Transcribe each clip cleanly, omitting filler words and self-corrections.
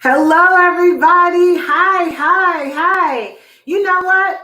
Hello, everybody. Hi. You know what?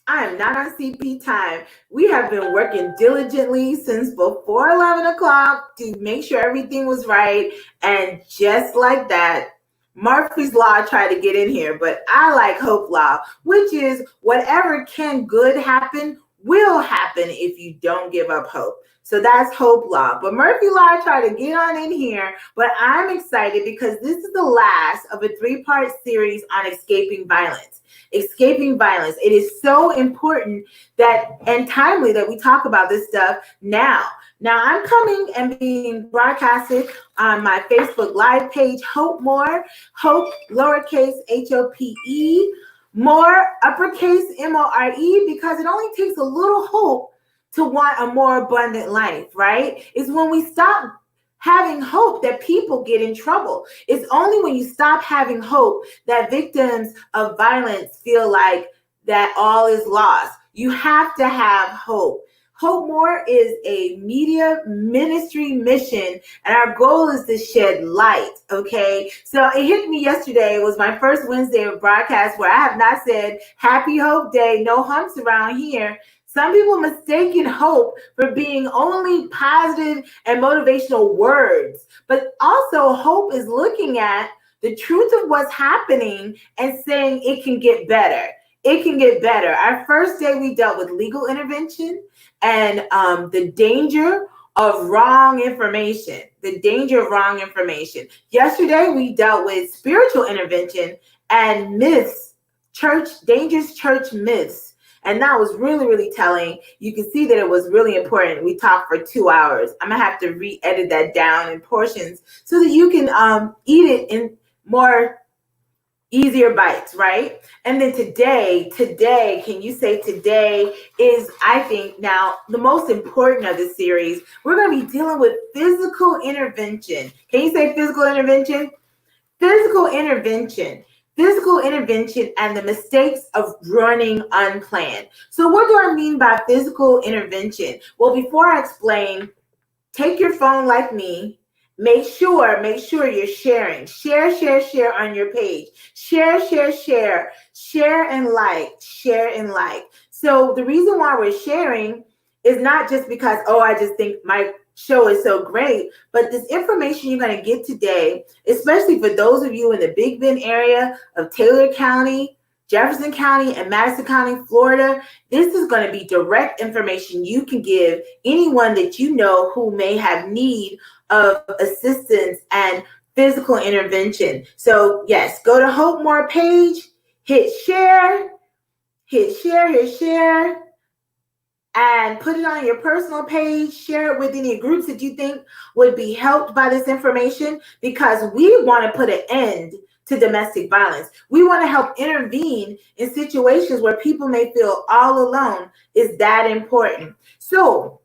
I am not on CP time. We have been working diligently since before 11 o'clock to make sure everything was right. And just like that, Murphy's Law tried to get in here, but I like Hope Law, which is whatever can good happen will happen if you don't give up hope. So that's Hope Law. But Murphy Law tried to get on in here, but I'm excited because this is the last of a 3-part series on escaping violence. Escaping violence. It is so important that and timely that we talk about this stuff now. Now I'm coming and being broadcasted on my Facebook Live page, Hope More, Hope lowercase HOPE, More uppercase MORE, because it only takes a little hope to want a more abundant life, right? It's when we stop having hope that people get in trouble. It's only when you stop having hope that victims of violence feel like that all is lost. You have to have hope. Hope More is a media ministry mission, and our goal is to shed light, okay? So it hit me yesterday. It was my first Wednesday of broadcast where I have not said Happy Hope Day, no humps around here. Some people mistaken hope for being only positive and motivational words, but also hope is looking at the truth of what's happening and saying it can get better. It can get better. Our first day we dealt with legal intervention and the danger of wrong information. The danger of wrong information. Yesterday we dealt with spiritual intervention and myths, dangerous church myths. And that was really, really telling. You can see that it was really important. We talked for 2 hours. I'm going to have to re-edit that down in portions so that you can eat it in more easier bites, right? And then today, can you say today is, I think, now the most important of the series. We're going to be dealing with physical intervention. Can you say physical intervention? Physical intervention and the mistakes of running unplanned. So what do I mean by physical intervention? Well, before I explain, take your phone like me. Make sure you're sharing. Share on your page. Share and like. So the reason why we're sharing is not just because, I just think my show is so great, but this information you're going to get today, especially for those of you in the Big Bend area of Taylor County, Jefferson County, and Madison County, Florida, this is going to be direct information you can give anyone that you know who may have need of assistance and physical intervention. So yes, go to Hope More page, hit share, and put it on your personal page. Share it with any groups that you think would be helped by this information, because we want to put an end to domestic violence. We want to help intervene in situations where people may feel all alone. Is that important? So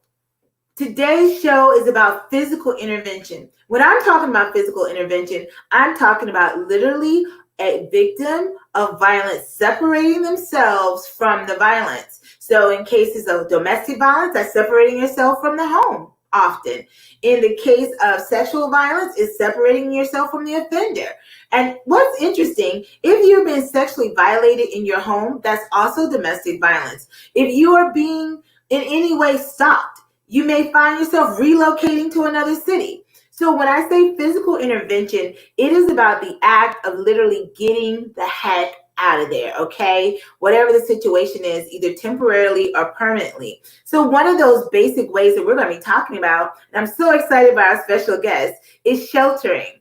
today's show is about physical intervention. When I'm talking about physical intervention, I'm talking about literally a victim of violence separating themselves from the violence. So in cases of domestic violence, that's separating yourself from the home often. In the case of sexual violence, it's separating yourself from the offender. And what's interesting, if you've been sexually violated in your home, that's also domestic violence. If you are being in any way stopped, you may find yourself relocating to another city. So when I say physical intervention, it is about the act of literally getting the heck out of there, okay? Whatever the situation is, either temporarily or permanently. So one of those basic ways that we're going to be talking about, and I'm so excited about our special guest, is sheltering.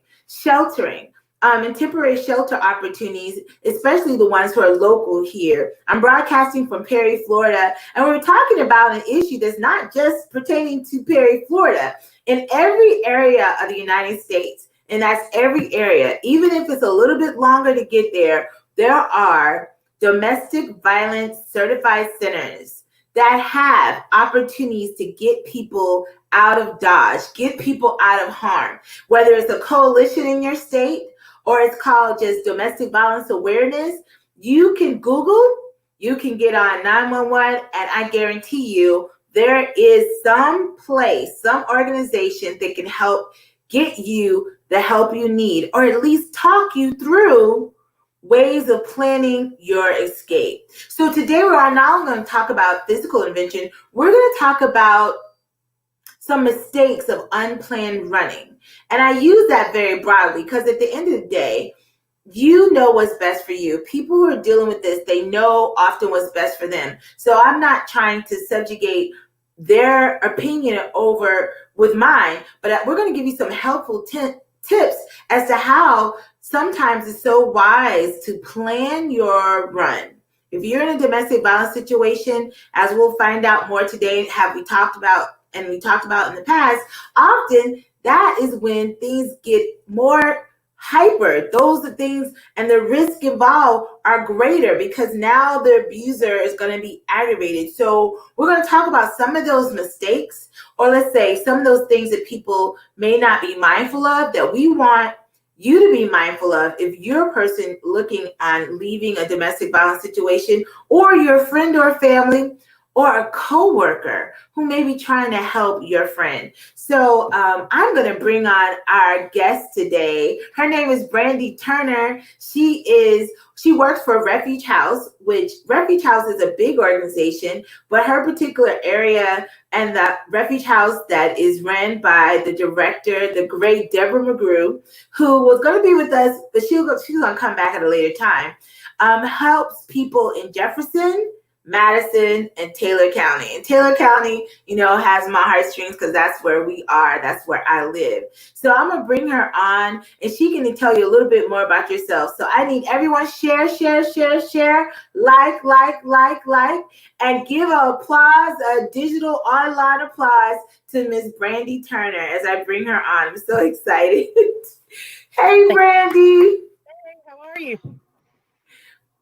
And temporary shelter opportunities, especially the ones who are local here. I'm broadcasting from Perry, Florida, and we're talking about an issue that's not just pertaining to Perry, Florida. In every area of the United States, and that's every area, even if it's a little bit longer to get there, there are domestic violence certified centers that have opportunities to get people out of Dodge, get people out of harm, whether it's a coalition in your state, or it's called just domestic violence awareness. You can Google, you can get on 911, and I guarantee you there is some place, some organization that can help get you the help you need, or at least talk you through ways of planning your escape. So today we're now going to talk about physical intervention. We're going to talk about some mistakes of unplanned running. And I use that very broadly because at the end of the day, you know what's best for you. People who are dealing with this, they know often what's best for them. So I'm not trying to subjugate their opinion over with mine, but we're going to give you some helpful tips as to how sometimes it's so wise to plan your run. If you're in a domestic violence situation, as we'll find out more today, we talked about in the past, often that is when things get more hyper. Those are things, and the risk involved are greater because now the abuser is going to be aggravated. So we're going to talk about some of those mistakes, or let's say some of those things that people may not be mindful of that we want you to be mindful of if you're a person looking on leaving a domestic violence situation, or your friend or family, or a coworker who may be trying to help your friend. So I'm going to bring on our guest today. Her name is Brandy Turner. She works for Refuge House, which Refuge House is a big organization, but her particular area and the Refuge House that is run by the director, the great Deborah McGrew, who was going to be with us, but she's going to come back at a later time, helps people in Jefferson, Madison, and Taylor County. And Taylor County, has my heartstrings because that's where we are. That's where I live. So I'm going to bring her on and she can tell you a little bit more about yourself. So I need everyone share, like, and give an applause, a digital online applause to Miss Brandy Turner as I bring her on. I'm so excited. Hey, Brandy. Hey, how are you?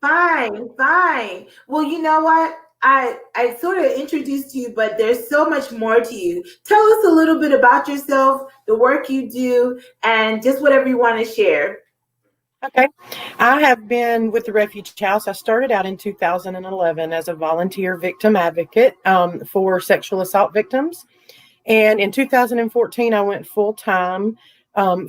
Fine. Well, you know what? I sort of introduced you, but there's so much more to you. Tell us a little bit about yourself, the work you do, and just whatever you want to share. Okay. I have been with the Refuge House. I started out in 2011 as a volunteer victim advocate for sexual assault victims. And in 2014, I went full-time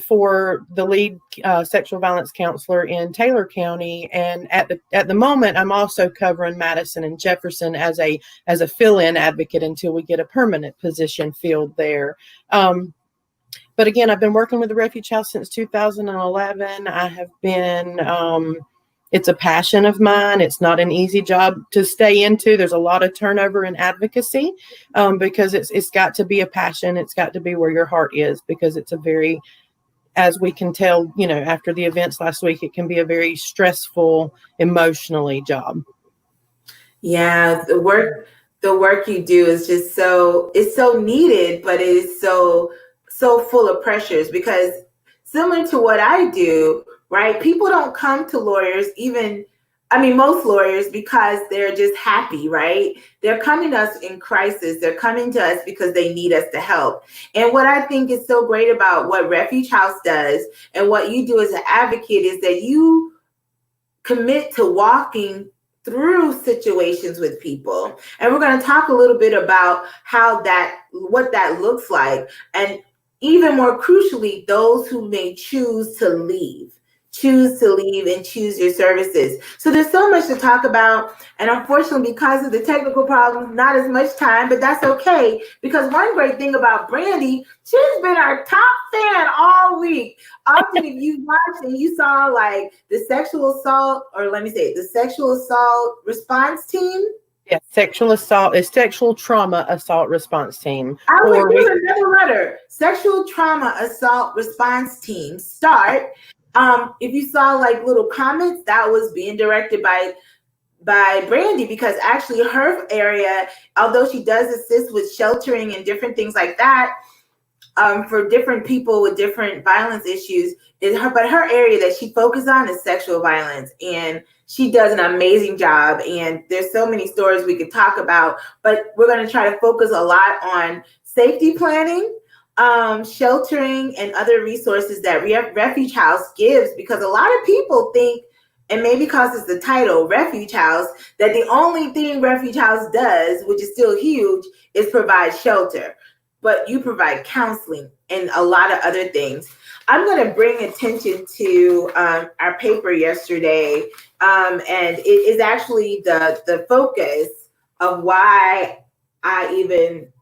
for the lead sexual violence counselor in Taylor County. And at the moment, I'm also covering Madison and Jefferson as a fill-in advocate until we get a permanent position filled there. But again, I've been working with the Refuge House since 2011. I have been, it's a passion of mine. It's not an easy job to stay into. There's a lot of turnover in advocacy because it's got to be a passion. It's got to be where your heart is, because it's a very, as we can tell, after the events last week, it can be a very stressful, emotionally job. Yeah, the work you do is just it's so needed, but it is so full of pressures, because similar to what I do, right? People don't come to lawyers, most lawyers, because they're just happy, right? They're coming to us in crisis. They're coming to us because they need us to help. And what I think is so great about what Refuge House does and what you do as an advocate is that you commit to walking through situations with people. And we're going to talk a little bit about what that looks like. And even more crucially, those who may choose to leave and choose your services. So there's so much to talk about. And unfortunately, because of the technical problems, not as much time, but that's okay. Because one great thing about Brandy, she's been our top fan all week. Often if you watched and you saw like the sexual assault response team. Yeah, sexual trauma assault response team. I was like, there's another letter. Sexual trauma assault response team. Start. If you saw like little comments, that was being directed by Brandy, because actually her area, although she does assist with sheltering and different things like that, for different people with different violence issues, but her area that she focuses on is sexual violence, and she does an amazing job. And there's so many stories we could talk about, but we're going to try to focus a lot on safety planning, sheltering, and other resources that Refuge House gives, because a lot of people think, and maybe because it's the title, Refuge House, that the only thing Refuge House does, which is still huge, is provide shelter. But you provide counseling and a lot of other things. I'm going to bring attention to our paper yesterday, and it is actually the focus of why I even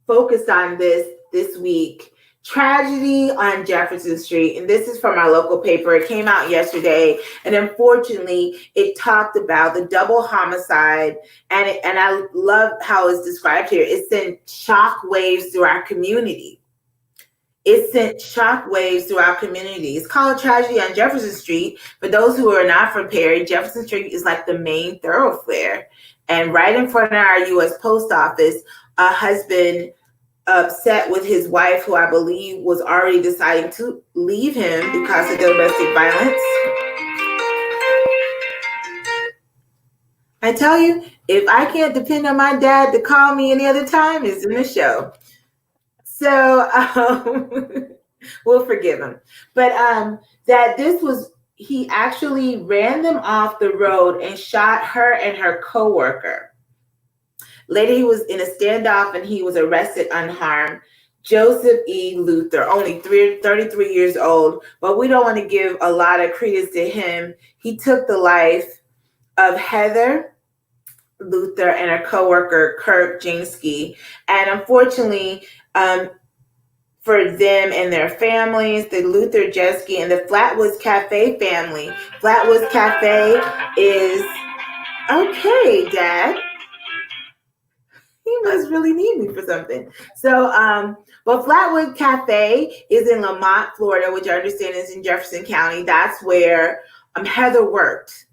focused on this week. Tragedy on Jefferson Street, and this is from our local paper. It came out yesterday, and unfortunately, it talked about the double homicide, and I love how it's described here. It sent shock waves through our community. It sent shock waves through our community. It's called Tragedy on Jefferson Street. For those who are not from Perry, Jefferson Street is like the main thoroughfare, and right in front of our U.S. Post Office, a husband upset with his wife, who I believe was already deciding to leave him because of domestic violence. I tell you, if I can't depend on my dad to call me any other time, it's in the show. So we'll forgive him. But that this was, he actually ran them off the road and shot her and her coworker. Later, he was in a standoff and he was arrested unharmed. Joseph E. Luther, only 33 years old, but we don't want to give a lot of credence to him. He took the life of Heather Luther and her coworker, Kirk Jinsky. And unfortunately, for them and their families, the Luther, Jinsky, and the Flatwoods Cafe family. Flatwoods Cafe is, okay, Dad. He must really need me for something. So, well, Flatwood Cafe is in Lamont, Florida, which I understand is in Jefferson County. That's where Heather worked.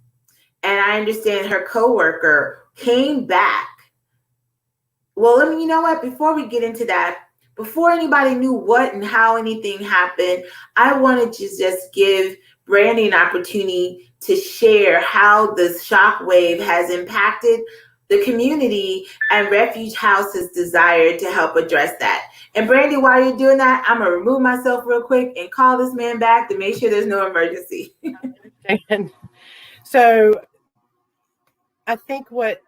And I understand her coworker came back. Well, you know what? Before we get into that, before anybody knew what and how anything happened, I wanted to just give Brandy an opportunity to share how this shockwave has impacted the community and Refuge House's desire to help address that. And Brandy, while you're doing that, I'm going to remove myself real quick and call this man back to make sure there's no emergency. So I think what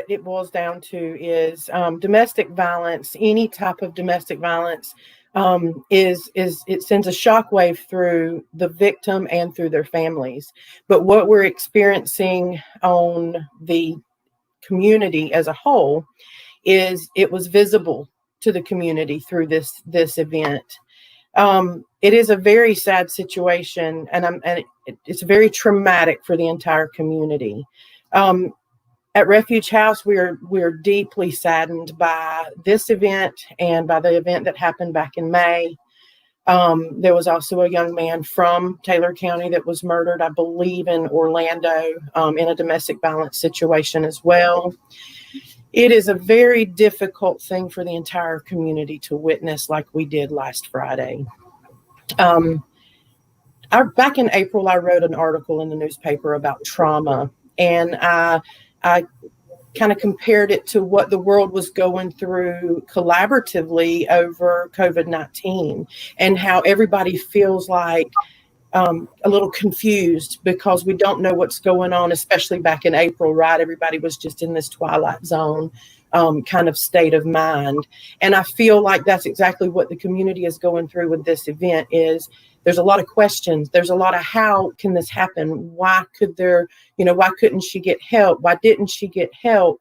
it boils down to is domestic violence. Any type of domestic violence is it sends a shockwave through the victim and through their families. But what we're experiencing on the community as a whole is it was visible to the community through this event. It is a very sad situation, and it's very traumatic for the entire community. At Refuge House, we're deeply saddened by this event and by the event that happened back in May. There was also a young man from Taylor County that was murdered, I believe, in Orlando, in a domestic violence situation as well. It is a very difficult thing for the entire community to witness, like we did last Friday. Back in April, I wrote an article in the newspaper about trauma, and I kind of compared it to what the world was going through collaboratively over COVID-19, and how everybody feels like a little confused because we don't know what's going on, especially back in April, right? Everybody was just in this twilight zone kind of state of mind. And I feel like that's exactly what the community is going through with this event. Is there's a lot of questions. There's a lot of, how can this happen? Why couldn't she get help? Why didn't she get help?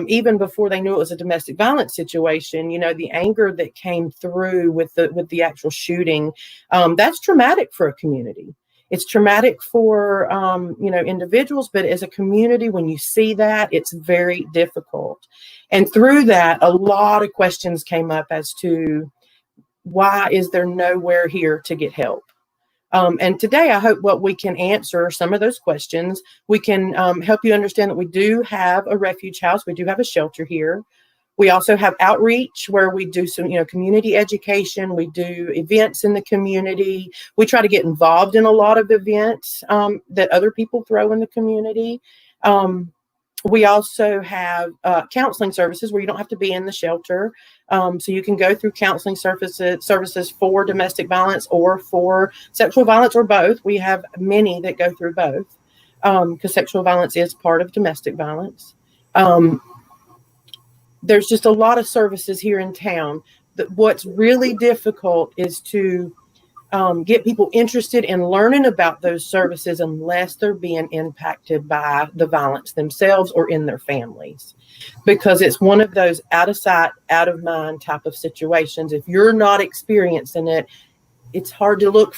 Even before they knew it was a domestic violence situation, the anger that came through with the actual shooting, that's traumatic for a community. It's traumatic for, individuals, but as a community, when you see that, it's very difficult. And through that, a lot of questions came up as to why is there nowhere here to get help? And today, I hope what we can answer some of those questions. We can help you understand that we do have a refuge house. We do have a shelter here. We also have outreach where we do some, community education. We do events in the community. We try to get involved in a lot of events that other people throw in the community. We also have counseling services where you don't have to be in the shelter. So you can go through counseling services for domestic violence or for sexual violence, or both. We have many that go through both because sexual violence is part of domestic violence. There's just a lot of services here in town. What's really difficult is to get people interested in learning about those services unless they're being impacted by the violence themselves or in their families, because it's one of those out of sight, out of mind type of situations. If you're not experiencing it, it's hard to look.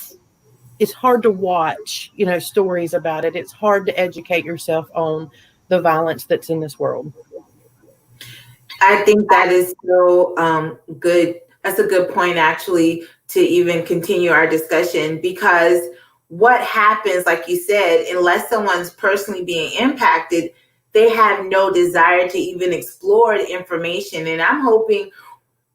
It's hard to watch, stories about it. It's hard to educate yourself on the violence that's in this world. I think that is so good. That's a good point, actually, to even continue our discussion, because what happens, like you said, unless someone's personally being impacted, they have no desire to even explore the information. And I'm hoping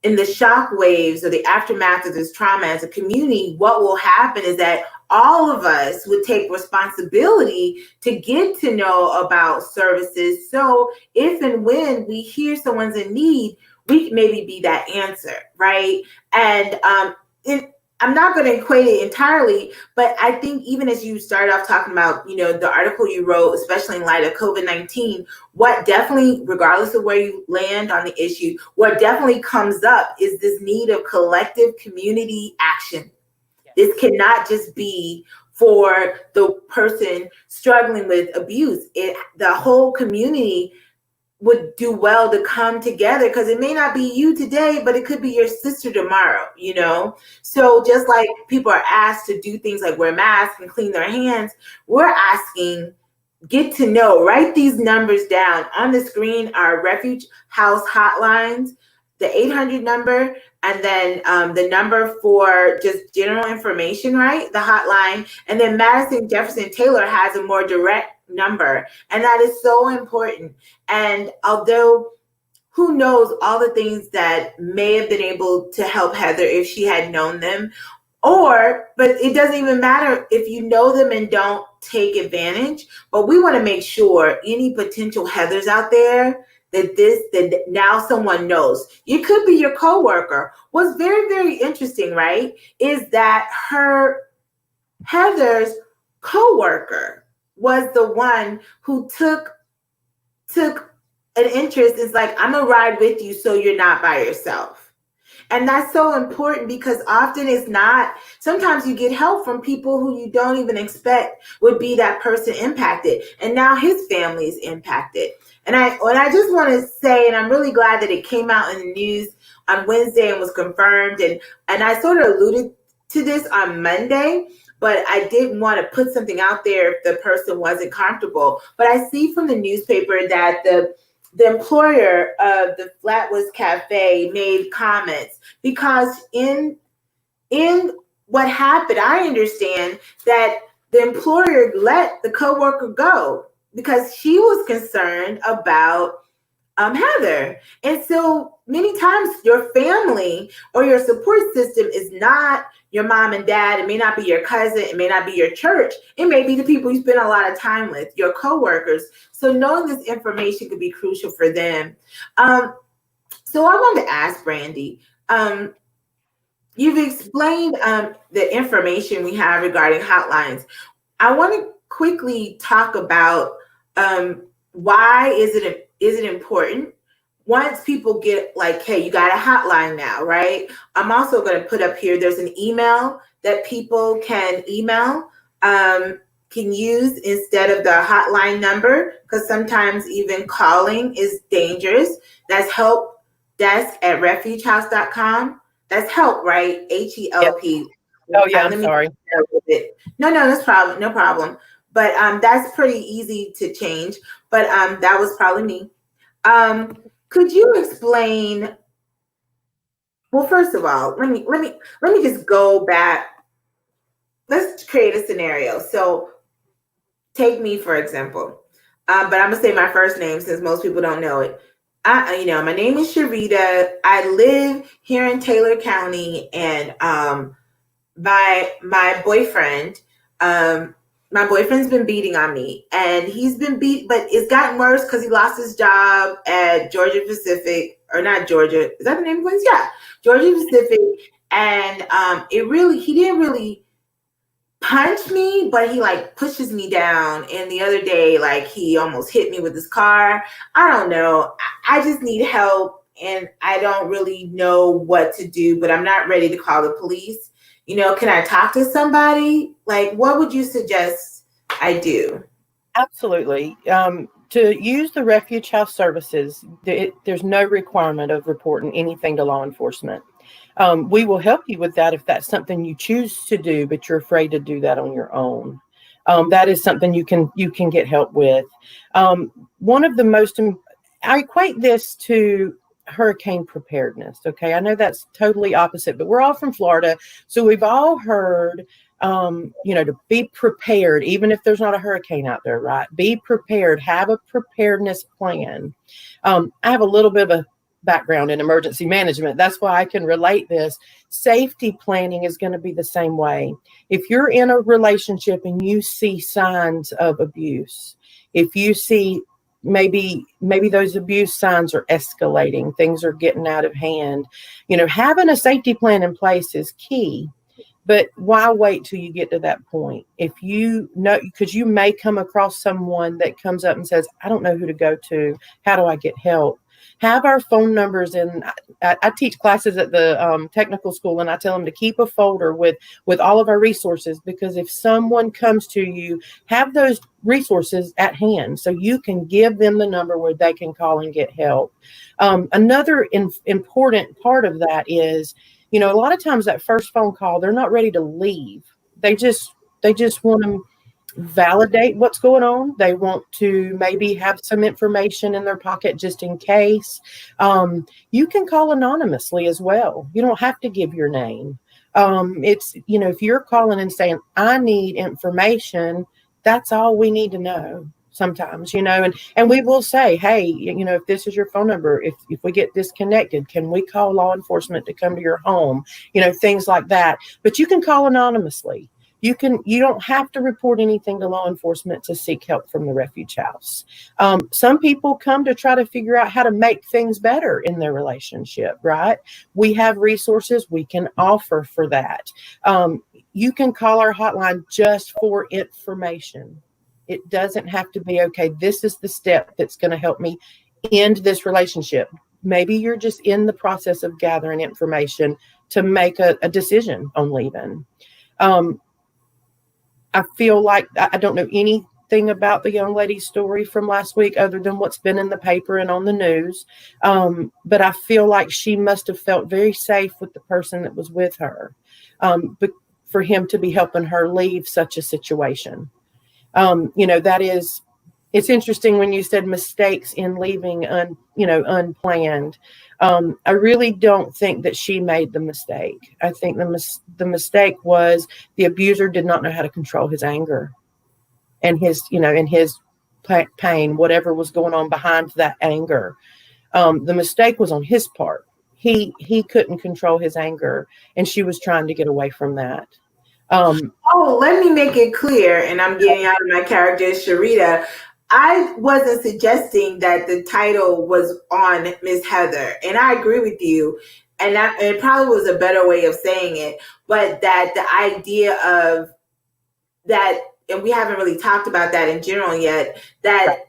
in the shock waves or the aftermath of this trauma as a community, what will happen is that all of us would take responsibility to get to know about services. So if and when we hear someone's in need, we can maybe be that answer, right? And I'm not going to equate it entirely, but I think even as you started off talking about, the article you wrote, especially in light of COVID-19, what definitely, regardless of where you land on the issue, what definitely comes up is this need of collective community action. This cannot just be for the person struggling with abuse. The whole community would do well to come together, because it may not be you today, but it could be your sister tomorrow, So just like people are asked to do things like wear masks and clean their hands, we're asking, get to know, write these numbers down. On the screen are Refuge House hotlines, the 800 number, and then the number for just general information, right? The hotline. And then Madison Jefferson Taylor has a more direct number. And that is so important. And although who knows all the things that may have been able to help Heather if she had known them, but it doesn't even matter if you know them and don't take advantage. But we want to make sure any potential Heathers out there that now someone knows. It could be your coworker. What's very, very interesting, right, is that Heather's coworker was the one who took an interest. It's like, I'm gonna ride with you so you're not by yourself. And that's so important, because often it's not. Sometimes you get help from people who you don't even expect would be that person impacted. And now his family is impacted. And I just want to say, and I'm really glad that it came out in the news on Wednesday and was confirmed. And I sort of alluded to this on Monday, but I didn't want to put something out there if the person wasn't comfortable. But I see from the newspaper that the employer of the Flatwoods Cafe made comments, because in what happened, I understand that the employer let the coworker go because she was concerned about Heather. And so many times your family or your support system is not your mom and dad. It may not be your cousin. It may not be your church. It may be the people you spend a lot of time with, your coworkers. So knowing this information could be crucial for them. So I wanted to ask Brandy, you've explained the information we have regarding hotlines. I want to quickly talk about why is it important once people get like, hey, you got a hotline now, right? I'm also going to put up here, there's an email that people can email, can use instead of the hotline number, because sometimes even calling is dangerous. That's helpdesk@refugehouse.com. That's help, right? HELP. Yep. Oh yeah, I'm sorry. No, no problem. But that's pretty easy to change. But that was probably me. Could you explain? Well, first of all, let me just go back. Let's create a scenario. So, take me for example. But I'm gonna say my first name since most people don't know it. My name is Sharita. I live here in Taylor County, and my boyfriend. My boyfriend's been beating on me, and he's been but it's gotten worse because he lost his job at Georgia Pacific, or not Georgia. Is that the name of the place? Yeah, Georgia Pacific. And he didn't really punch me, but he like pushes me down. And the other day, like he almost hit me with his car. I don't know. I just need help, and I don't really know what to do, but I'm not ready to call the police. can I talk to somebody? Like, what would you suggest I do? Absolutely. To use the refuge house services, there's no requirement of reporting anything to law enforcement. We will help you with that if that's something you choose to do, but you're afraid to do that on your own. That is something you can get help with. One of the most I equate this to hurricane preparedness. Okay, I know that's totally opposite, but we're all from Florida, so we've all heard to be prepared, even if there's not a hurricane out there, right? Be prepared, have a preparedness plan. I have a little bit of a background in emergency management. That's why I can relate this. Safety planning is going to be the same way. If you're in a relationship and you see signs of abuse, if you see maybe those abuse signs are escalating, things are getting out of hand, having a safety plan in place is key. But why wait till you get to that point? If you know, because you may come across someone that comes up and says, I don't know who to go to. How do I get help? Have our phone numbers. And I teach classes at the technical school, and I tell them to keep a folder with all of our resources, because if someone comes to you, have those resources at hand so you can give them the number where they can call and get help. Another important part of that is, a lot of times that first phone call, they're not ready to leave. They just want to validate what's going on. They want to maybe have some information in their pocket just in case. You can call anonymously as well. You don't have to give your name. It's, if you're calling and saying, I need information, that's all we need to know sometimes, and we will say, hey, if this is your phone number, if we get disconnected, can we call law enforcement to come to your home, things like that. But you can call anonymously. You don't have to report anything to law enforcement to seek help from the refuge house. Some people come to try to figure out how to make things better in their relationship, right? We have resources we can offer for that. You can call our hotline just for information. It doesn't have to be, okay, this is the step that's going to help me end this relationship. Maybe you're just in the process of gathering information to make a decision on leaving. I feel like I don't know anything about the young lady's story from last week other than what's been in the paper and on the news. But I feel like she must have felt very safe with the person that was with her, but for him to be helping her leave such a situation. It's interesting when you said mistakes in leaving unplanned. I really don't think that she made the mistake. I think the mistake was the abuser did not know how to control his anger and his pain, whatever was going on behind that anger. The mistake was on his part. He couldn't control his anger, and she was trying to get away from that. Let me make it clear, and I'm getting out of my character, Sharita. I wasn't suggesting that the title was on Miss Heather, and I agree with you, and it probably was a better way of saying it, but that the idea of that, and we haven't really talked about that in general yet, that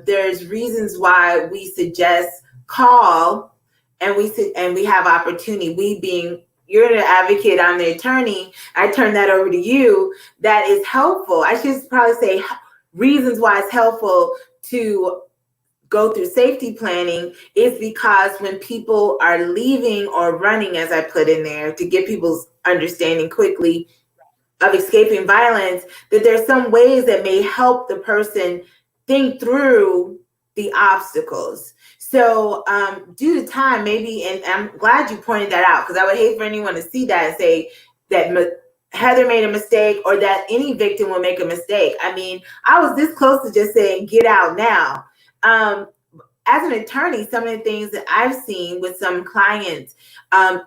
there's reasons why we suggest call, and we have opportunity. We being, you're an advocate, I'm the attorney, I turn that over to you. That is helpful. I should probably say reasons why it's helpful to go through safety planning is because when people are leaving or running, as I put in there, to get people's understanding quickly of escaping violence, that there's some ways that may help the person think through the obstacles. So due to time, maybe, and I'm glad you pointed that out, because I would hate for anyone to see that and say that Heather made a mistake, or that any victim will make a mistake. I mean, I was this close to just saying, get out now. As an attorney, some of the things that I've seen with some clients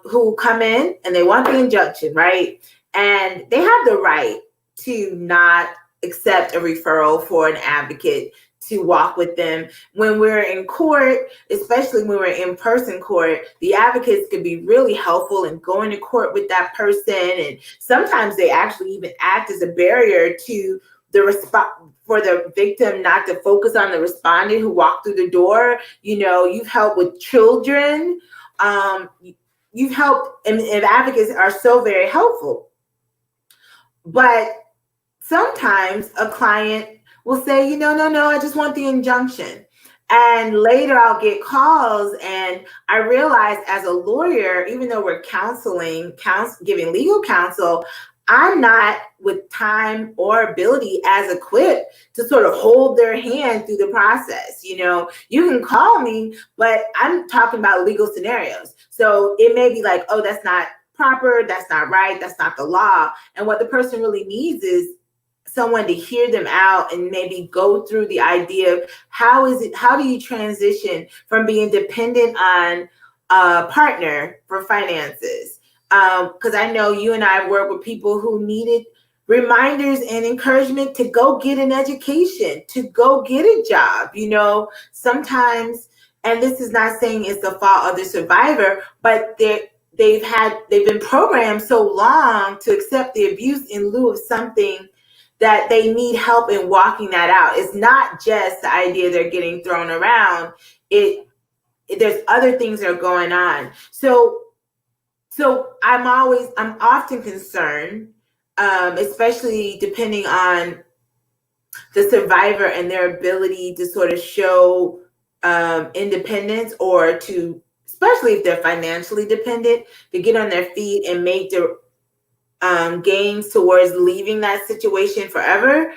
who come in and they want the injunction, right? And they have the right to not accept a referral for an advocate to walk with them. When we're in court, especially when we're in person court, the advocates can be really helpful in going to court with that person. And sometimes they actually even act as a barrier to the response, for the victim not to focus on the respondent who walked through the door. You've helped with children. You've helped, and advocates are so very helpful. But sometimes a client will say, no, I just want the injunction. And later I'll get calls, and I realize as a lawyer, even though we're giving legal counsel, I'm not with time or ability as equipped to sort of hold their hand through the process. You can call me, but I'm talking about legal scenarios. So it may be like, oh, that's not proper, that's not right, that's not the law. And what the person really needs is someone to hear them out and maybe go through the idea of how do you transition from being dependent on a partner for finances. Because I know you and I work with people who needed reminders and encouragement to go get an education, to go get a job. Sometimes, and this is not saying it's the fault of the survivor, but they've been programmed so long to accept the abuse in lieu of something that they need help in walking that out. It's not just the idea they're getting thrown around. There's other things that are going on. So I'm often concerned, especially depending on the survivor and their ability to sort of show independence, or to, especially if they're financially dependent, to get on their feet and make their gains towards leaving that situation forever.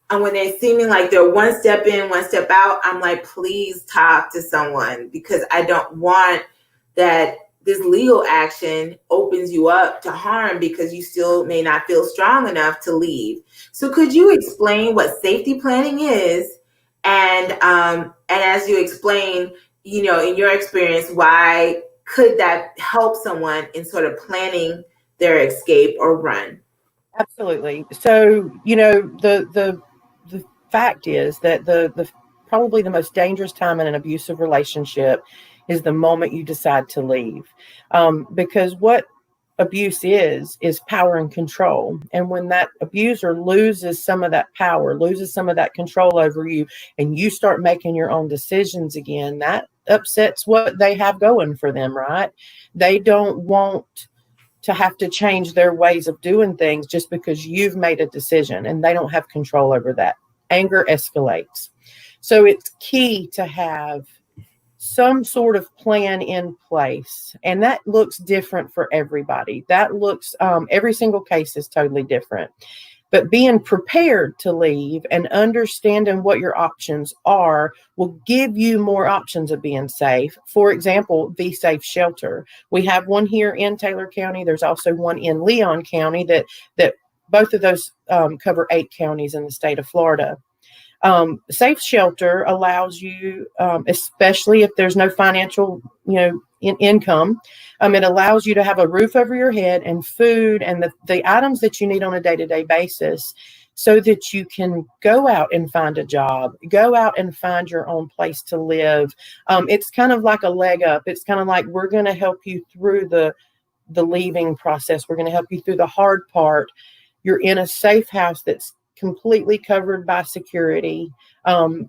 And when they're seeming like they're one step in, one step out, I'm like, please talk to someone, because I don't want that this legal action opens you up to harm because you still may not feel strong enough to leave. So could you explain what safety planning is? And as you explain, in your experience, why could that help someone in sort of planning their escape or run? Absolutely. So, the fact is that the probably the most dangerous time in an abusive relationship is the moment you decide to leave, because what abuse is power and control. And when that abuser loses some of that power, loses some of that control over you, and you start making your own decisions again, that upsets what they have going for them, right? They don't want to have to change their ways of doing things just because you've made a decision, and they don't have control over that. Anger escalates. So it's key to have some sort of plan in place, and that looks different for everybody. That looks, every single case is totally different. But being prepared to leave and understanding what your options are will give you more options of being safe. For example, Be Safe Shelter. We have one here in Taylor County. There's also one in Leon County that both of those cover 8 counties in the state of Florida. Safe Shelter allows you, especially if there's no financial, income, it allows you to have a roof over your head and food and the items that you need on a day-to-day basis, so that you can go out and find a job, go out and find your own place to live. It's kind of like a leg up. It's kind of like, we're going to help you through the leaving process. We're going to help you through the hard part. You're in a safe house that's completely covered by security,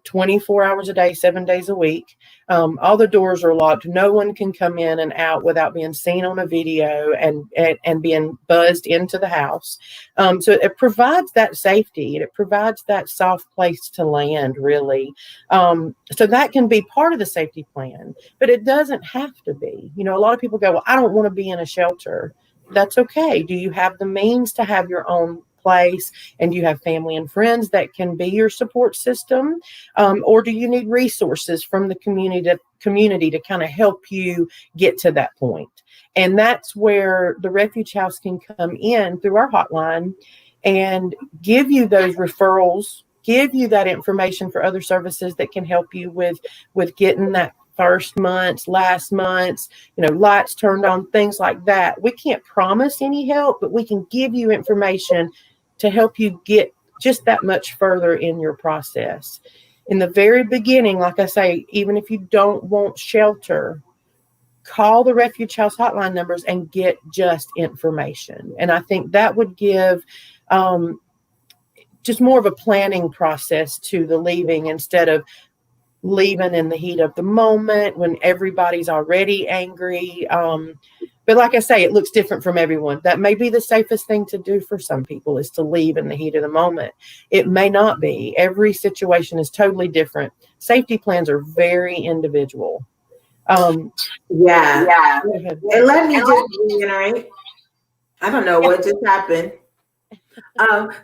24 hours a day, 7 days a week. All the doors are locked. No one can come in and out without being seen on a video and being buzzed into the house. So it provides that safety, and it provides that soft place to land, really. So that can be part of the safety plan, but it doesn't have to be. A lot of people go, well, I don't want to be in a shelter. That's okay. Do you have the means to have your own place, and do you have family and friends that can be your support system, or do you need resources from the community to kind of help you get to that point? And that's where the Refuge House can come in through our hotline and give you those referrals, give you that information for other services that can help you with getting that first months, last months, lights turned on, things like that. We can't promise any help, but we can give you information to help you get just that much further in your process. In the very beginning, like I say, even if you don't want shelter, call the Refuge House hotline numbers and get just information. And I think that would give just more of a planning process to the leaving, instead of leaving in the heat of the moment when everybody's already angry. But like I say, it looks different from everyone. That may be the safest thing to do for some people, is to leave in the heat of the moment. It may not be. Every situation is totally different. Safety plans are very individual. Yeah. Go ahead. And let me just reiterate. I don't know what just happened.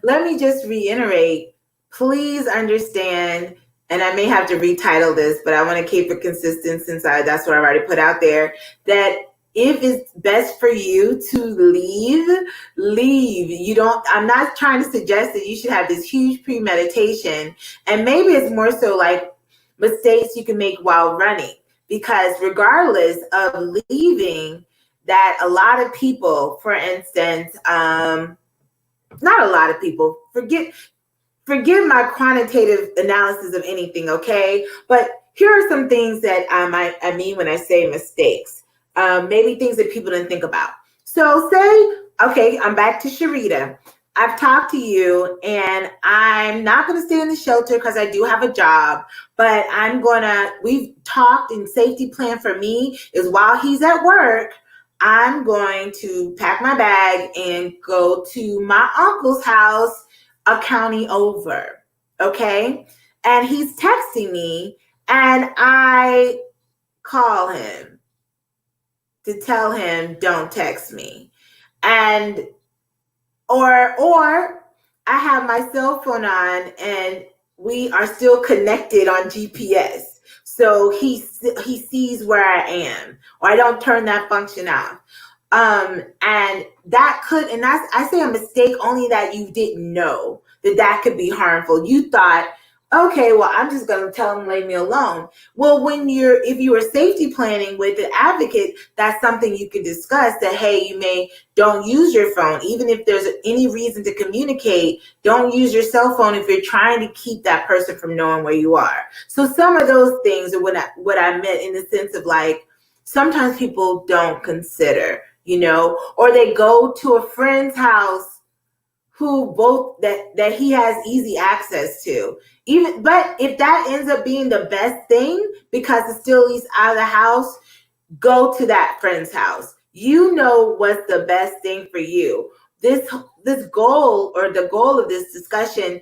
Let me just reiterate. Please understand, and I may have to retitle this, but I want to keep it consistent since that's what I've already put out there. That if it's best for you to leave. You don't. I'm not trying to suggest that you should have this huge premeditation, and maybe it's more so like mistakes you can make while running. Because regardless of leaving, that a lot of people, for instance, not a lot of people, forgive my quantitative analysis of anything, okay? But here are some things that I mean when I say mistakes. Maybe things that people didn't think about. So say, okay, I'm back to Sharita. I've talked to you and I'm not going to stay in the shelter because I do have a job, but we've talked, and safety plan for me is while he's at work, I'm going to pack my bag and go to my uncle's house a county over. Okay. And he's texting me and I call him to tell him, don't text me. And or I have my cell phone on and we are still connected on GPS. So he sees where I am, or I don't turn that function off. And that could, and I say a mistake only that you didn't know that could be harmful. You thought, okay, well, I'm just going to tell him, leave me alone. Well, if you were safety planning with an advocate, that's something you could discuss, that, hey, don't use your phone. Even if there's any reason to communicate, don't use your cell phone if you're trying to keep that person from knowing where you are. So some of those things are what I meant, in the sense of, like, sometimes people don't consider, or they go to a friend's house that he has easy access to. But if that ends up being the best thing because it's still at least out of the house, go to that friend's house. You know what's the best thing for you. This goal, or the goal of this discussion,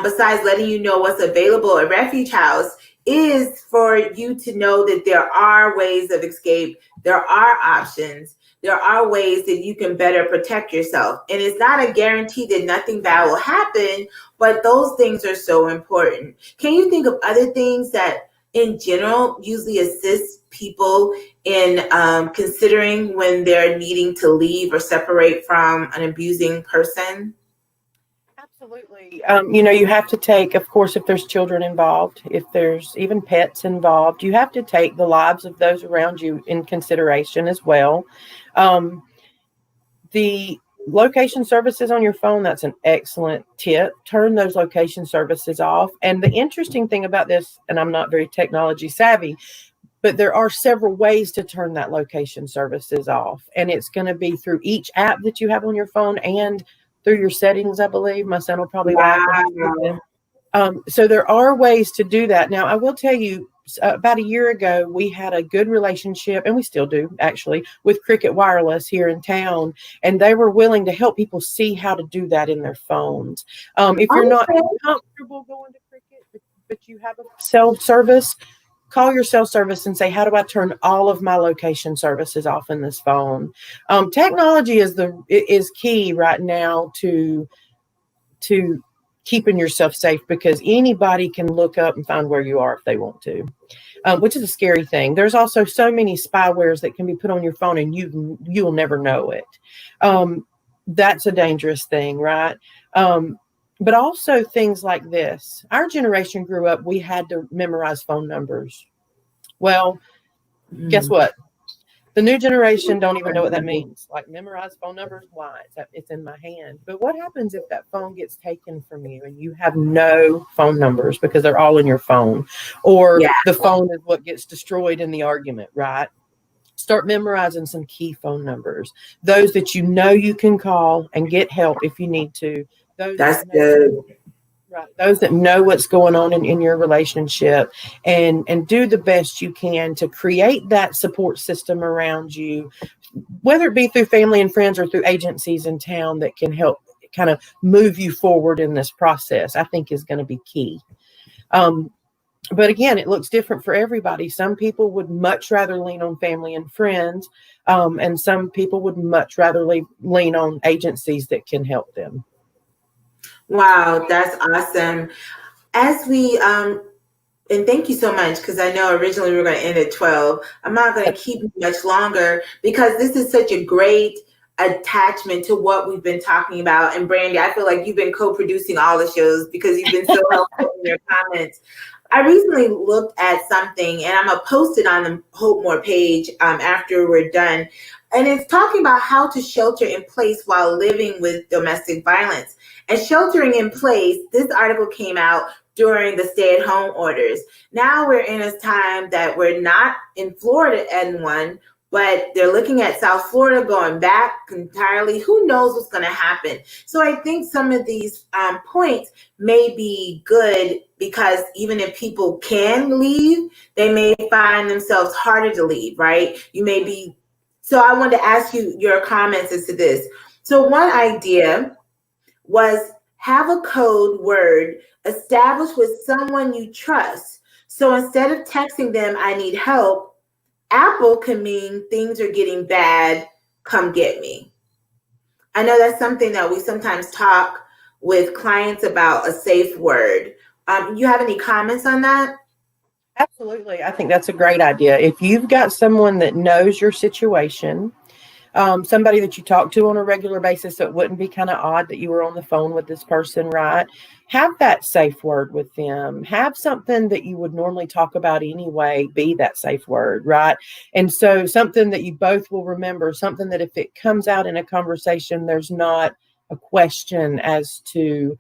besides letting you know what's available at Refuge House, is for you to know that there are ways of escape. There are options. There are ways that you can better protect yourself. And it's not a guarantee that nothing bad will happen, but those things are so important. Can you think of other things that in general usually assist people in considering when they're needing to leave or separate from an abusing person? Absolutely. You have to take, of course, if there's children involved, if there's even pets involved, you have to take the lives of those around you in consideration as well. The location services on your phone, that's an excellent tip. Turn those location services off. And the interesting thing about this, and I'm not very technology savvy, but there are several ways to turn that location services off. And it's going to be through each app that you have on your phone and through your settings, I believe. My son will probably laugh when so there are ways to do that. Now, I will tell you, about a year ago, we had a good relationship, and we still do, actually, with Cricket Wireless here in town. And they were willing to help people see how to do that in their phones. If you're not comfortable going to Cricket, but you have a cell service, call your cell service and say, how do I turn all of my location services off in this phone? Technology is key right now to keeping yourself safe, because anybody can look up and find where you are if they want to, which is a scary thing. There's also so many spywares that can be put on your phone and you'll never know it. That's a dangerous thing, right? But also things like this. Our generation grew up, we had to memorize phone numbers. Well, guess what? The new generation don't even know what that means. Like, memorize phone numbers? Why? It's in my hand. But what happens if that phone gets taken from you and you have no phone numbers because they're all in your phone? Or the phone is what gets destroyed in the argument, right? Start memorizing some key phone numbers. Those that you know you can call and get help if you need to. That's good. Right. Those that know what's going on in your relationship, and do the best you can to create that support system around you whether it be through family and friends or through agencies in town that can help kind of move you forward in this process, I think is going to be key. But again, it looks different for everybody. Some people would much rather lean on family and friends, and some people would much rather lean on agencies that can help them. Wow, that's awesome. As we and thank you so much, because I know originally we were going to end at 12. I'm not going to keep you much longer because this is such a great attachment to what we've been talking about. And Brandy, I feel like you've been co-producing all the shows because you've been so helpful in your comments. I recently looked at something, and I'm going to post it on the Hope More page after we're done. And it's talking about how to shelter in place while living with domestic violence. And sheltering in place, this article came out during the stay-at-home orders. Now we're in a time that we're not in Florida and one, but they're looking at South Florida going back entirely. Who knows what's going to happen? So I think some of these points may be good because even if people can leave, they may find themselves harder to leave, right? You may be. So I wanted to ask you your comments as to this. So one idea was have a code word established with someone you trust. So instead of texting them, I need help, Apple can mean things are getting bad, come get me. I know that's something that we sometimes talk with clients about, a safe word. You have any comments on that? Absolutely. I think that's a great idea. If you've got someone that knows your situation, somebody that you talk to on a regular basis, so it wouldn't be kind of odd that you were on the phone with this person, right? Have that safe word with them. Have something that you would normally talk about anyway be that safe word, right? And so something that you both will remember, something that if it comes out in a conversation, there's not a question as to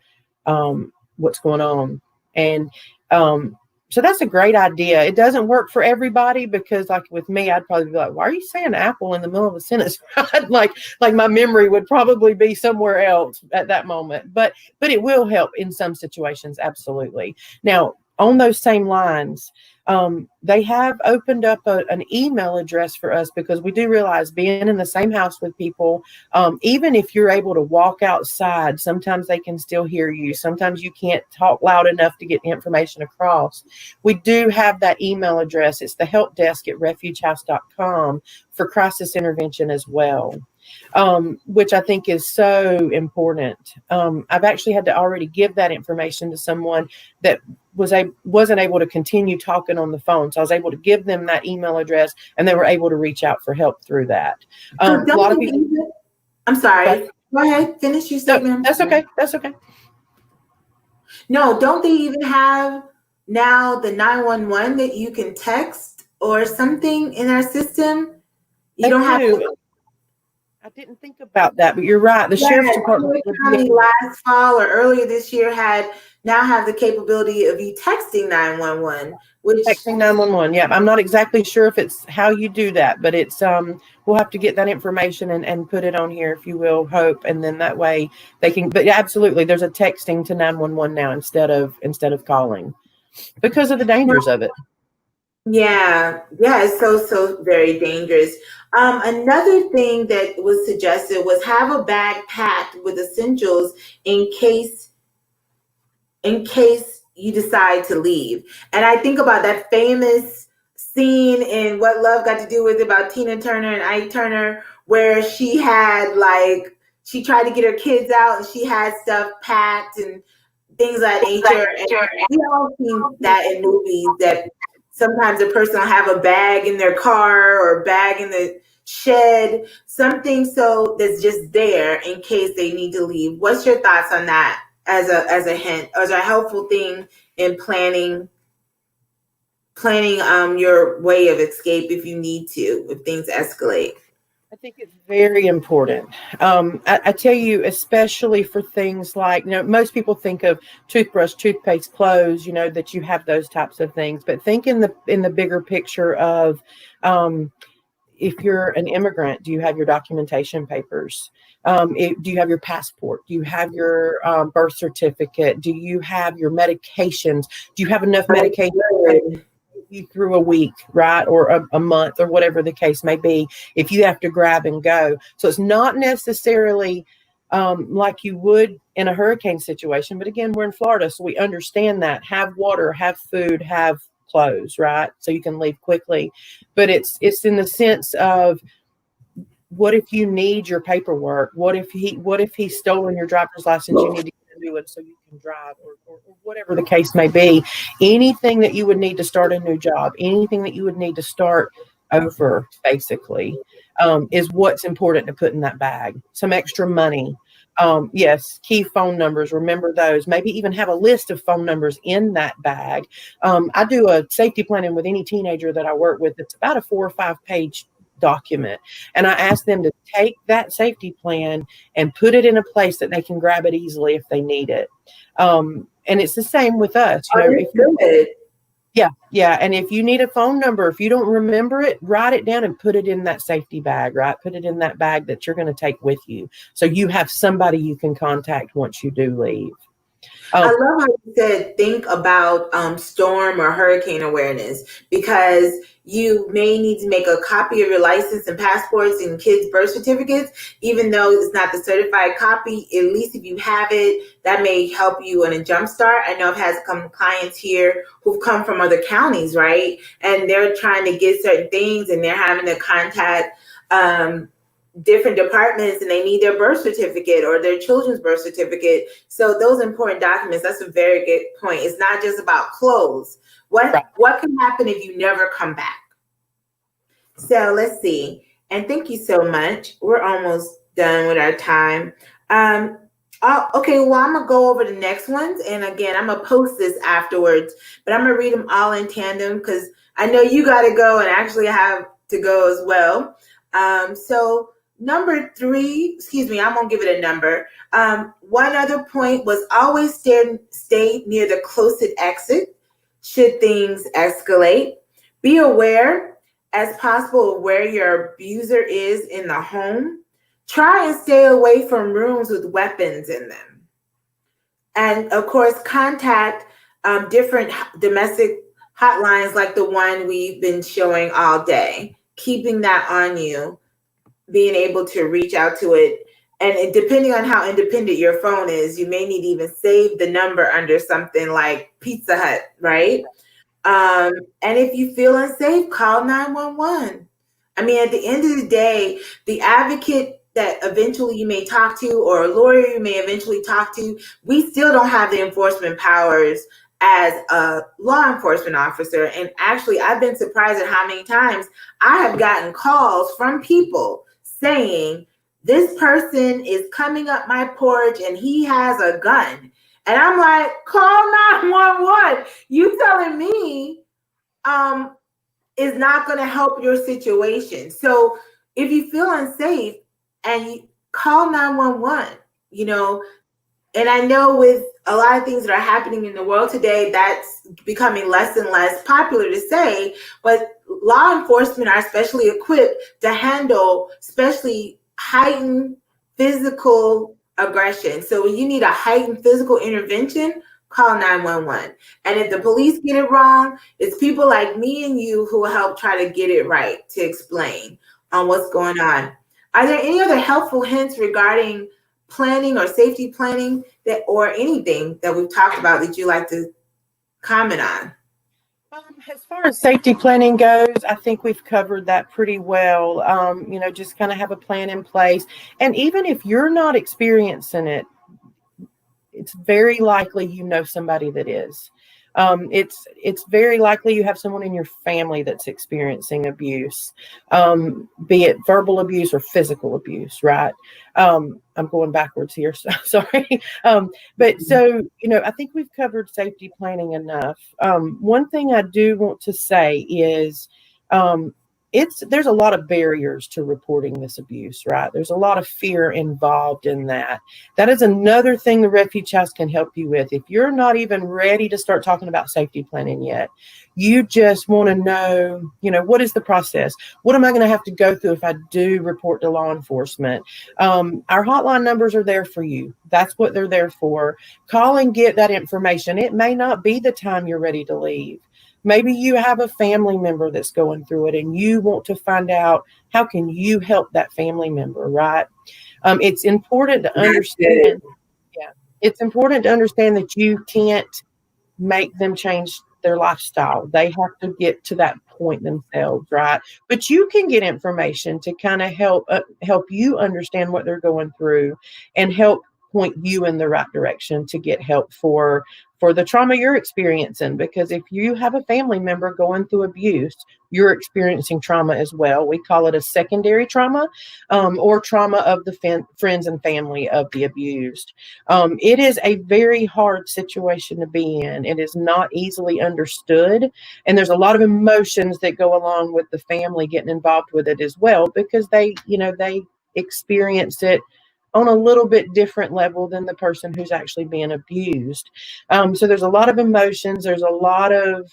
what's going on. And so that's a great idea. It doesn't work for everybody because, like with me, I'd probably be like, "Why are you saying apple in the middle of a sentence?" like my memory would probably be somewhere else at that moment. But it will help in some situations, absolutely. Now, on those same lines, they have opened up an email address for us because we do realize being in the same house with people, even if you're able to walk outside, sometimes they can still hear you. Sometimes you can't talk loud enough to get the information across. We do have that email address. It's the help desk at refugehouse.com for crisis intervention as well. Which I think is so important. I've actually had to already give that information to someone that wasn't able to continue talking on the phone. So I was able to give them that email address, and they were able to reach out for help through that. So A lot of people. I'm sorry. Go ahead. Finish your statement. No, that's okay. That's okay. No, don't they even have now the 911 that you can text or something in our system? You don't have to. I didn't think about that, but you're right. The sheriff's department County last fall or earlier this year now have the capability of you texting 911. Texting 911. Yeah, I'm not exactly sure if it's how you do that, but it's we'll have to get that information and put it on here, if you will, Hope, and then that way they can. But absolutely, there's a texting to 911 now instead of calling because of the dangers of it. Yeah, it's so very dangerous. Another thing that was suggested was have a bag packed with essentials in case you decide to leave. And I think about that famous scene in What Love Got to Do with It about Tina Turner and Ike Turner, where she tried to get her kids out and she had stuff packed and things of that nature. And we all seen that in movies, that sometimes a person will have a bag in their car or a bag in the shed, something so that's just there in case they need to leave. What's your thoughts on that as a hint, as a helpful thing in planning your way of escape if you need to, if things escalate? I think it's very important. I tell you, especially for things like, most people think of toothbrush, toothpaste, clothes, that you have those types of things. But think in the bigger picture of if you're an immigrant, do you have your documentation papers? Do you have your passport? Do you have your birth certificate? Do you have your medications? Do you have enough medication? you through a week, right? Or a month or whatever the case may be, if you have to grab and go. So it's not necessarily like you would in a hurricane situation. But again, we're in Florida, so we understand that. Have water, have food, have clothes, right? So you can leave quickly. But it's in the sense of, what if you need your paperwork? What if he's stolen your driver's license? You need to get a new one so you can drive, or whatever the case may be. Anything that you would need to start a new job, anything that you would need to start over, basically, is what's important to put in that bag. Some extra money. Yes, key phone numbers. Remember those. Maybe even have a list of phone numbers in that bag. I do a safety planning with any teenager that I work with. It's about a 4 or 5 page document. And I ask them to take that safety plan and put it in a place that they can grab it easily if they need it. And it's the same with us. Oh, that's good. Yeah. And if you need a phone number, if you don't remember it, write it down and put it in that safety bag, right? Put it in that bag that you're going to take with you. So you have somebody you can contact once you do leave. I love how you said think about storm or hurricane awareness, because you may need to make a copy of your license and passports and kids' birth certificates, even though it's not the certified copy. At least if you have it, that may help you in a jump start. I know I've had some clients here who've come from other counties, right? And they're trying to get certain things and they're having to contact different departments, and they need their birth certificate or their children's birth certificate. So those important documents, that's a very good point. It's not just about clothes. What can happen if you never come back? So let's see. And thank you so much. We're almost done with our time. Okay, well, I'm gonna go over the next ones, and again, I'm gonna post this afterwards, but I'm gonna read them all in tandem because I know you got to go, and actually I have to go as well. So number 3, I'm gonna give it a number. One other point was always stay near the closest exit should things escalate. Be aware as possible where your abuser is in the home. Try and stay away from rooms with weapons in them. And of course, contact different domestic hotlines like the one we've been showing all day, keeping that on you, being able to reach out to it. And depending on how independent your phone is, you may need to even save the number under something like Pizza Hut, right? And if you feel unsafe, call 911. I mean, at the end of the day, the advocate that eventually you may talk to, or a lawyer you may eventually talk to, we still don't have the enforcement powers as a law enforcement officer. And actually, I've been surprised at how many times I have gotten calls from people saying, this person is coming up my porch and he has a gun. And I'm like, call 911. You telling me is not going to help your situation. So if you feel unsafe, and you call 911, and I know with a lot of things that are happening in the world today, that's becoming less and less popular to say, but law enforcement are especially equipped to handle especially heightened physical aggression. So when you need a heightened physical intervention, call 911. And if the police get it wrong, it's people like me and you who will help try to get it right, to explain on what's going on. Are there any other helpful hints regarding planning or safety planning or anything that we've talked about that you'd like to comment on? As far as safety planning goes, I think we've covered that pretty well. Just kind of have a plan in place. And even if you're not experiencing it, it's very likely you know somebody that is. It's very likely you have someone in your family that's experiencing abuse, be it verbal abuse or physical abuse, right? I'm going backwards here, so sorry. But so, I think we've covered safety planning enough. One thing I do want to say is there's a lot of barriers to reporting this abuse, right? There's a lot of fear involved in that. That is another thing the Refuge House can help you with. If you're not even ready to start talking about safety planning yet, you just want to know, what is the process? What am I going to have to go through if I do report to law enforcement? Our hotline numbers are there for you. That's what they're there for. Call and get that information. It may not be the time you're ready to leave. Maybe you have a family member that's going through it and you want to find out how can you help that family member, right? It's important to understand. Yeah, it's important to understand that you can't make them change their lifestyle. They have to get to that point themselves, right? But you can get information to kind of help you understand what they're going through and help point you in the right direction to get help for the trauma you're experiencing. Because if you have a family member going through abuse, you're experiencing trauma as well. We call it a secondary trauma, or trauma of the friends and family of the abused. It is a very hard situation to be in. It is not easily understood. And there's a lot of emotions that go along with the family getting involved with it as well, because they experience it on a little bit different level than the person who's actually being abused. So there's a lot of emotions. There's a lot of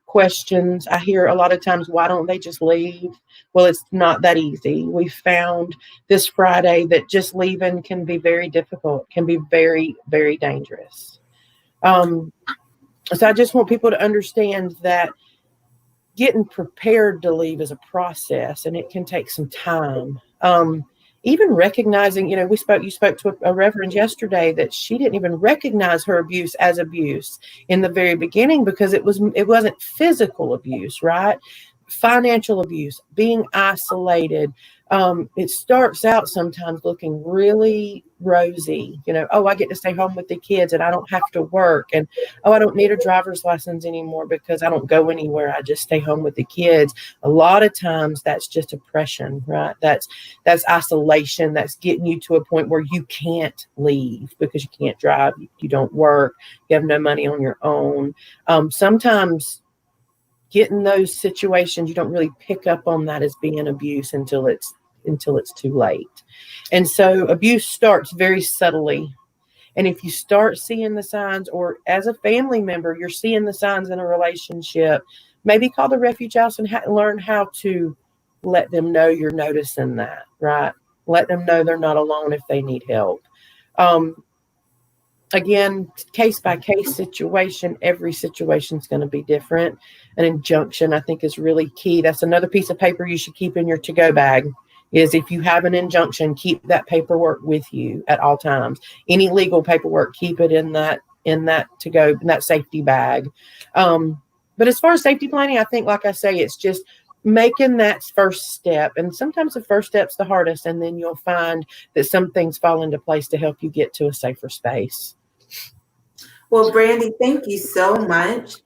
questions. I hear a lot of times, why don't they just leave? Well, it's not that easy. We found this Friday that just leaving can be very difficult, can be very, very dangerous. So I just want people to understand that getting prepared to leave is a process and it can take some time. Even recognizing, you spoke to a reverend yesterday that she didn't even recognize her abuse as abuse in the very beginning because it wasn't physical abuse, right? Financial abuse, being isolated. It starts out sometimes looking really rosy. Oh, I get to stay home with the kids and I don't have to work. And oh, I don't need a driver's license anymore because I don't go anywhere. I just stay home with the kids. A lot of times that's just oppression, right? That's isolation. That's getting you to a point where you can't leave because you can't drive. You don't work. You have no money on your own. Sometimes get in those situations, you don't really pick up on that as being abuse until it's too late. And so abuse starts very subtly. And if you start seeing the signs, or as a family member, you're seeing the signs in a relationship, maybe call the refuge house and learn how to let them know you're noticing that, right? Let them know they're not alone if they need help. Again, case by case situation, every situation is going to be different. An injunction, I think, is really key. That's another piece of paper you should keep in your to-go bag. Is if you have an injunction, keep that paperwork with you at all times. Any legal paperwork, keep it in that to-go, in that safety bag. But as far as safety planning, I think, like I say, it's just making that first step. And sometimes the first step's the hardest, and then you'll find that some things fall into place to help you get to a safer space. Well, Brandy, thank you so much.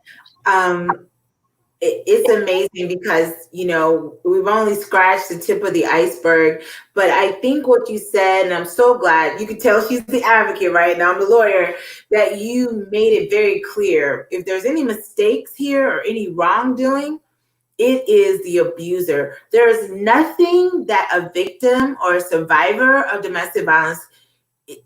It's amazing because, we've only scratched the tip of the iceberg. But I think what you said, and I'm so glad, you could tell she's the advocate right now, I'm the lawyer, that you made it very clear. If there's any mistakes here or any wrongdoing, it is the abuser. There is nothing that a victim or a survivor of domestic violence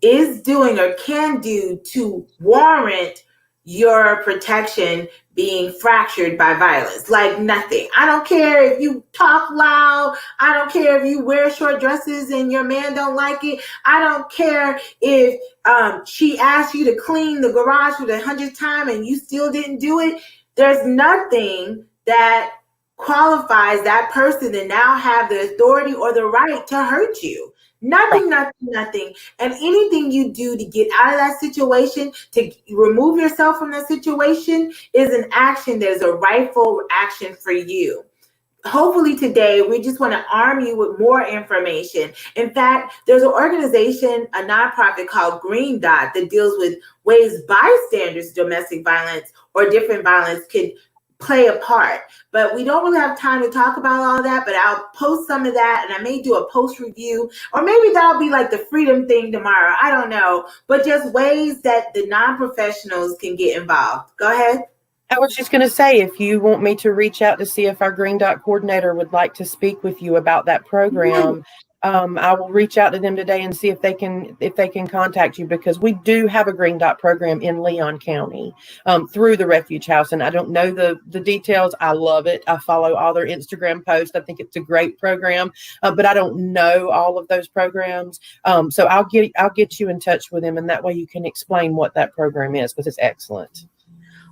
is doing or can do to warrant your protection being fractured by violence. Like nothing. I don't care if you talk loud. I don't care if you wear short dresses and your man don't like it. I don't care if she asked you to clean the garage for the 100th time and you still didn't do it. There's nothing that qualifies that person to now have the authority or the right to hurt you. Nothing. And anything you do to get out of that situation, to remove yourself from that situation, is an action that is a rightful action for you. Hopefully today, we just want to arm you with more information. In fact, there's an organization, a nonprofit called Green Dot, that deals with ways bystanders domestic violence or different violence could play a part. But we don't really have time to talk about all that, but I'll post some of that, and I may do a post review, or maybe that'll be like the freedom thing tomorrow. I don't know, but just ways that the non-professionals can get involved. Go ahead. I was just going to say, if you want me to reach out to see if our Green Dot coordinator would like to speak with you about that program, I will reach out to them today and see if they can contact you, because we do have a Green Dot program in Leon County through the Refuge House. And I don't know the details. I love it. I follow all their Instagram posts. I think it's a great program, but I don't know all of those programs. So I'll get you in touch with them, and that way you can explain what that program is, because it's excellent.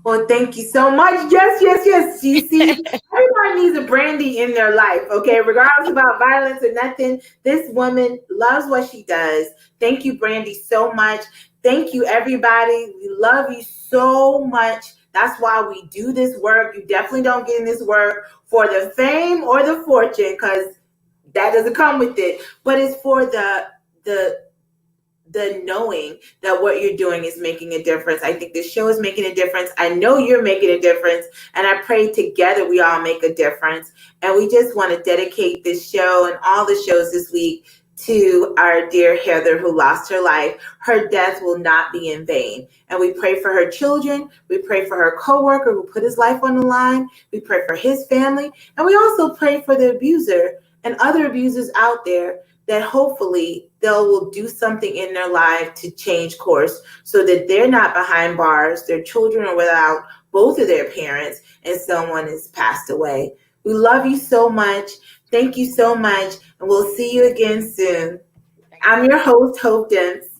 Well, thank you so much. Yes, yes, yes. You see, everybody needs a Brandy in their life, okay? Regardless about violence or nothing, this woman loves what she does. Thank you, Brandy, so much. Thank you, everybody. We love you so much. That's why we do this work. You definitely don't get in this work for the fame or the fortune, because that doesn't come with it. But it's for the knowing that what you're doing is making a difference. I think this show is making a difference. I know you're making a difference, and I pray together we all make a difference. And we just want to dedicate this show and all the shows this week to our dear Heather, who lost her life. Her death will not be in vain. And we pray for her children. We pray for her coworker who put his life on the line. We pray for his family. And we also pray for the abuser and other abusers out there, that hopefully they will do something in their life to change course so that they're not behind bars, their children are without both of their parents, and someone has passed away. We love you so much. Thank you so much, and we'll see you again soon. I'm your host, Hope Dents.